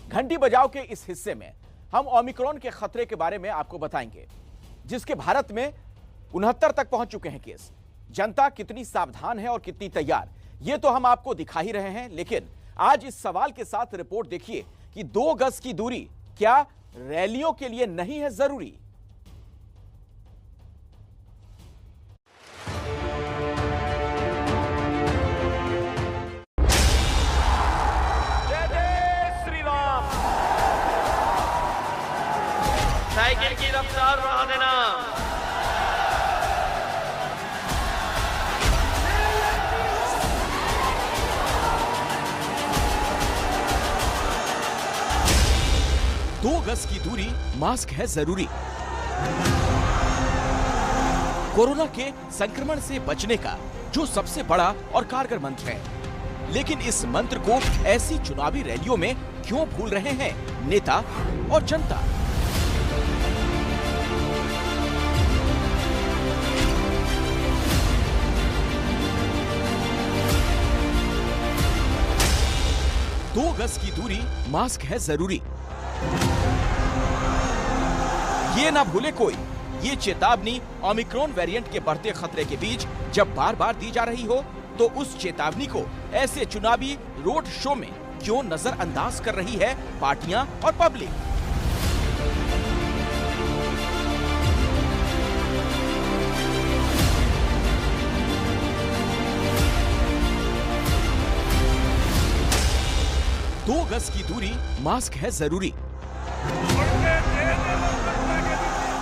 घंटी बजाओ के इस हिस्से में हम ओमिक्रॉन के खतरे के बारे में आपको बताएंगे, जिसके भारत में 69 तक पहुंच चुके हैं केस। जनता कितनी सावधान है और कितनी तैयार, ये तो हम आपको दिखा ही रहे हैं, लेकिन आज इस सवाल के साथ रिपोर्ट देखिए कि 2 गज की दूरी क्या रैलियों के लिए नहीं है जरूरी। साइकिल की रफ्तार बढ़ा देना। दो गज की दूरी, मास्क है जरूरी। कोरोना के संक्रमण से बचने का जो सबसे बड़ा और कारगर मंत्र है, लेकिन इस मंत्र को ऐसी चुनावी रैलियों में क्यों भूल रहे हैं नेता और जनता? दो गज की दूरी, मास्क है जरूरी। ये ना भूले कोई, ये चेतावनी ओमिक्रॉन वेरिएंट के बढ़ते खतरे के बीच जब बार बार दी जा रही हो, तो उस चेतावनी को ऐसे चुनावी रोड शो में क्यों नजरअंदाज कर रही है पार्टियां और पब्लिक? दो गज की दूरी, मास्क है जरूरी।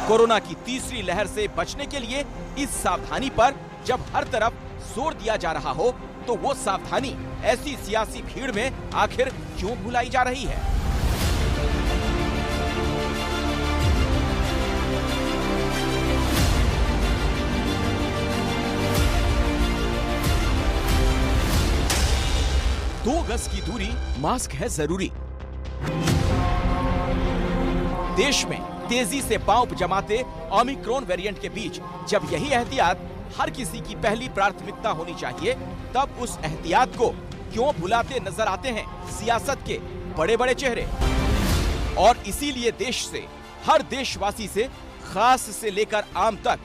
कोरोना की तीसरी लहर से बचने के लिए इस सावधानी पर जब हर तरफ जोर दिया जा रहा हो, तो वो सावधानी ऐसी सियासी भीड़ में आखिर क्यों भुलाई जा रही है? दो गज की दूरी, मास्क है जरूरी। देश में तेजी से पांव जमाते ओमिक्रॉन वेरिएंट के बीच जब यही एहतियात हर किसी की पहली प्राथमिकता होनी चाहिए, तब उस एहतियात को क्यों भुलाते नजर आते हैं सियासत के बड़े बड़े चेहरे? और इसीलिए देश से, हर देशवासी से, खास से लेकर आम तक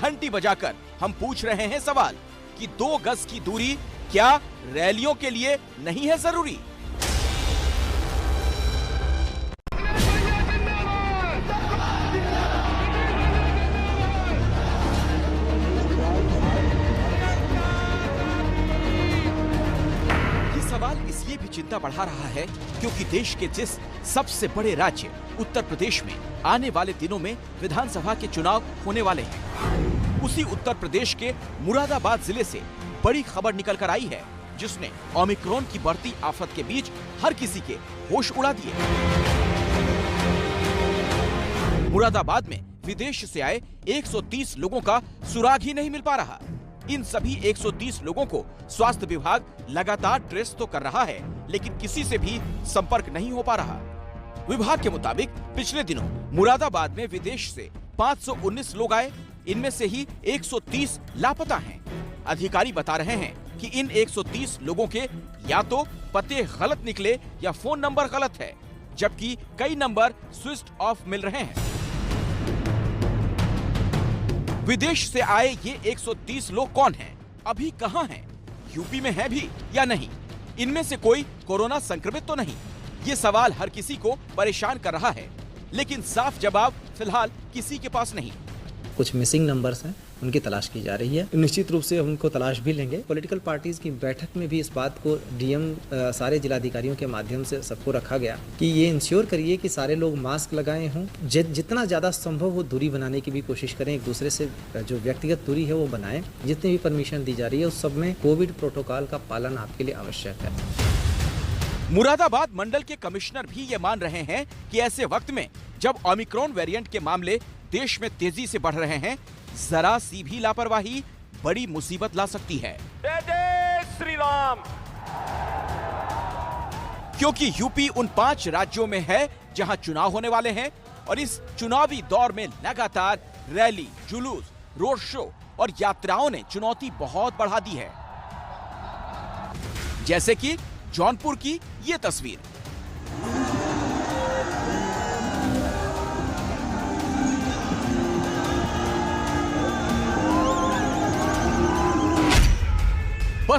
घंटी बजाकर हम पूछ रहे हैं सवाल कि 2 गज की दूरी क्या रैलियों के लिए नहीं है जरूरी? इसलिए भी चिंता बढ़ा रहा है क्योंकि देश के जिस सबसे बड़े राज्य उत्तर प्रदेश में आने वाले दिनों में विधानसभा के चुनाव होने वाले हैं, उसी उत्तर प्रदेश के मुरादाबाद जिले से बड़ी खबर निकल कर आई है, जिसने ओमिक्रॉन की बढ़ती आफत के बीच हर किसी के होश उड़ा दिए। मुरादाबाद में विदेश से आए 130 लोगों का सुराग ही नहीं मिल पा रहा। इन सभी 130 लोगों को स्वास्थ्य विभाग लगातार ट्रेस तो कर रहा है, लेकिन किसी से भी संपर्क नहीं हो पा रहा। विभाग के मुताबिक पिछले दिनों मुरादाबाद में विदेश से 519 लोग आए, इनमें से ही 130 लापता हैं। अधिकारी बता रहे हैं कि इन 130 लोगों के या तो पते गलत निकले या फोन नंबर गलत है, जबकि कई नंबर स्विच ऑफ मिल रहे हैं। विदेश से आए ये 130 लोग कौन हैं? अभी कहां हैं? यूपी में है भी या नहीं? इनमें से कोई कोरोना संक्रमित तो नहीं? ये सवाल हर किसी को परेशान कर रहा है, लेकिन साफ जवाब फिलहाल किसी के पास नहीं। कुछ मिसिंग नंबर्स हैं, उनकी तलाश की जा रही है। निश्चित रूप से हम उनको तलाश भी लेंगे। पॉलिटिकल पार्टीज की बैठक में भी इस बात को डीएम सारे जिलाधिकारियों के माध्यम से सबको रखा गया कि ये इंश्योर करिए कि सारे लोग मास्क लगाए हों, जितना ज़्यादा संभव हो दूरी बनाने की भी कोशिश करें, एक दूसरे से जो व्यक्तिगत दूरी है वो बनाएं। जितनी भी परमिशन दी जा रही है उस सब में कोविड प्रोटोकॉल का पालन आपके लिए आवश्यक है। मुरादाबाद मंडल के कमिश्नर भी ये मान रहे हैं कि ऐसे वक्त में जब ओमिक्रॉन वेरिएंट के मामले देश में तेजी से बढ़ रहे हैं, जरा सी भी लापरवाही बड़ी मुसीबत ला सकती है। जय जय श्री राम। क्योंकि यूपी उन 5 राज्यों में है जहां चुनाव होने वाले हैं, और इस चुनावी दौर में लगातार रैली, जुलूस, रोड शो और यात्राओं ने चुनौती बहुत बढ़ा दी है। जैसे कि जौनपुर की ये तस्वीर।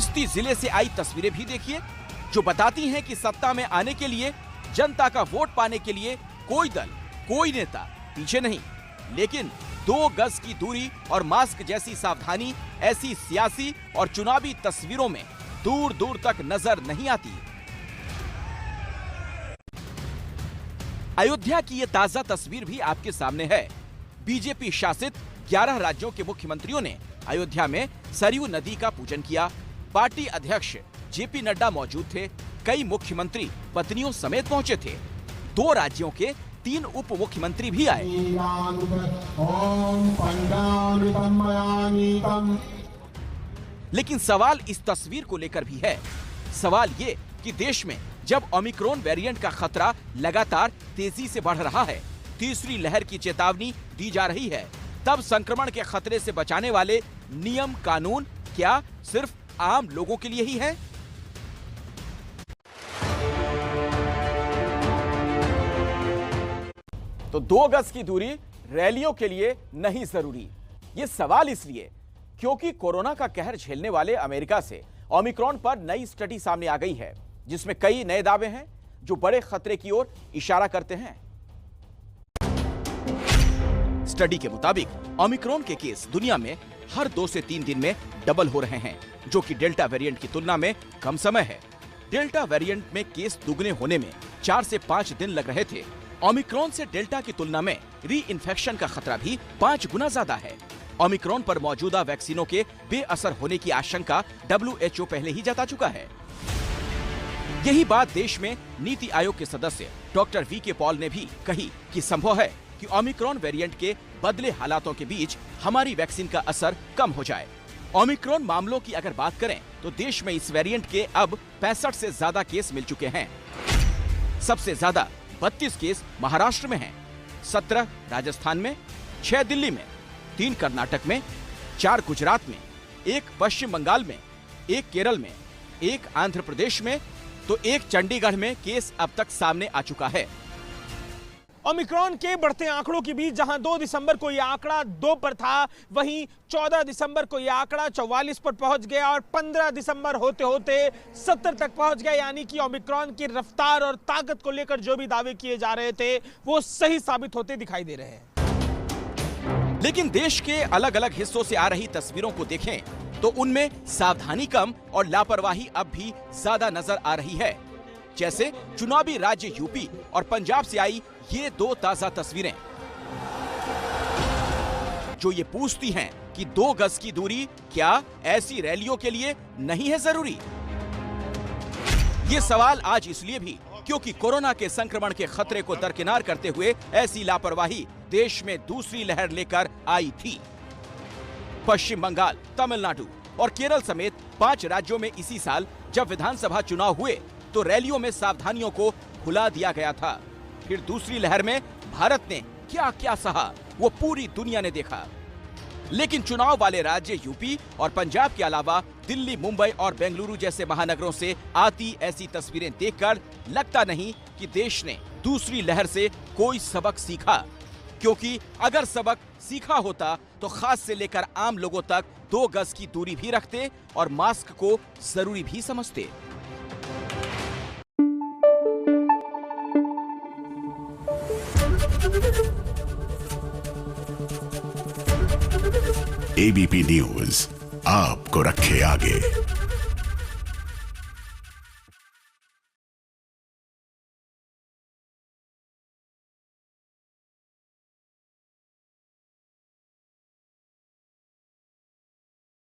बस्ती जिले से आई तस्वीरें भी देखिए, जो बताती हैं कि सत्ता में आने के लिए, जनता का वोट पाने के लिए कोई दल, कोई नेता पीछे नहीं। लेकिन 2 गज की दूरी और मास्क जैसी सावधानी ऐसी सियासी और चुनावी तस्वीरों में दूर दूर तक नजर नहीं आती। अयोध्या की ये ताजा तस्वीर भी आपके सामने है। बीजेपी शासित 11 राज्यों के मुख्यमंत्रियों ने अयोध्या में सरयू नदी का पूजन किया। पार्टी अध्यक्ष जेपी नड्डा मौजूद थे। कई मुख्यमंत्री पत्नियों समेत पहुंचे थे। 2 राज्यों के 3 उप मुख्यमंत्री भी आए। लेकिन सवाल इस तस्वीर को लेकर भी है। सवाल ये कि देश में जब ओमिक्रॉन वेरिएंट का खतरा लगातार तेजी से बढ़ रहा है, तीसरी लहर की चेतावनी दी जा रही है, तब संक्रमण के खतरे से बचाने वाले नियम कानून क्या सिर्फ आम लोगों के लिए ही है? तो 2 गज की दूरी रैलियों के लिए नहीं जरूरी। ये सवाल इसलिए क्योंकि कोरोना का कहर झेलने वाले अमेरिका से ओमिक्रॉन पर नई स्टडी सामने आ गई है, जिसमें कई नए दावे हैं जो बड़े खतरे की ओर इशारा करते हैं। स्टडी के मुताबिक ओमिक्रॉन के केस दुनिया में हर 2 से 3 दिन में डबल हो रहे हैं, जो कि डेल्टा वेरिएंट की तुलना में कम समय है। डेल्टा वेरिएंट में केस दुगने होने में 4 से 5 दिन लग रहे थे। ओमिक्रॉन से डेल्टा की तुलना में री इन्फेक्शन का खतरा भी 5 गुना ज्यादा है। ओमिक्रॉन पर मौजूदा वैक्सीनों के बेअसर होने की आशंका WHO पहले ही जता चुका है। यही बात देश में नीति आयोग के सदस्य डॉक्टर VK पॉल ने भी कही कि संभव है कि ओमिक्रॉन वेरिएंट के बदले हालातों के बीच हमारी वैक्सीन का असर कम हो जाए। ओमिक्रॉन मामलों की अगर बात करें तो देश में इस वेरिएंट के अब 65 से ज्यादा केस मिल चुके हैं। सबसे ज्यादा 32 केस महाराष्ट्र में हैं, 17 राजस्थान में, 6 दिल्ली में, 3 कर्नाटक में, 4 गुजरात में, 1 पश्चिम बंगाल में, 1 केरल में, 1 आंध्र प्रदेश में, तो 1 चंडीगढ़ में केस अब तक सामने आ चुका है। ओमिक्रॉन के बढ़ते आंकड़ों के बीच जहां 2 दिसंबर को यह आंकड़ा 2 पर था, वहीं 14 दिसंबर को यह आंकड़ा 44 पर पहुंच गया और 15 दिसंबर होते होते 70 तक पहुंच गया। यानी कि ओमिक्रॉन की रफ्तार और ताकत को लेकर जो भी दावे किए जा रहे थे वो सही साबित होते दिखाई दे रहे हैं। लेकिन देश के अलग अलग हिस्सों से आ रही तस्वीरों को देखें तो उनमें सावधानी कम और लापरवाही अब भी ज्यादा नजर आ रही है। जैसे चुनावी राज्य यूपी और पंजाब से आई ये 2 ताजा तस्वीरें, जो ये पूछती हैं कि 2 गज की दूरी क्या ऐसी रैलियों के लिए नहीं है जरूरी। ये सवाल आज इसलिए भी क्योंकि कोरोना के संक्रमण के खतरे को दरकिनार करते हुए ऐसी लापरवाही देश में दूसरी लहर लेकर आई थी। पश्चिम बंगाल, तमिलनाडु और केरल समेत 5 राज्यों में इसी साल जब विधानसभा चुनाव हुए तो रैलियों में सावधानियों को भुला दिया गया था। फिर दूसरी लहर में भारत ने क्या क्या सहा वो पूरी दुनिया ने देखा। लेकिन चुनाव वाले राज्य यूपी और पंजाब के अलावा दिल्ली, मुंबई और बेंगलुरु जैसे महानगरों से आती ऐसी तस्वीरें देखकर लगता नहीं कि देश ने दूसरी लहर से कोई सबक सीखा, क्योंकि अगर सबक सीखा होता तो खास से लेकर आम लोगों तक 2 गज की दूरी भी रखते और मास्क को जरूरी भी समझते। ABP न्यूज आपको रखे आगे।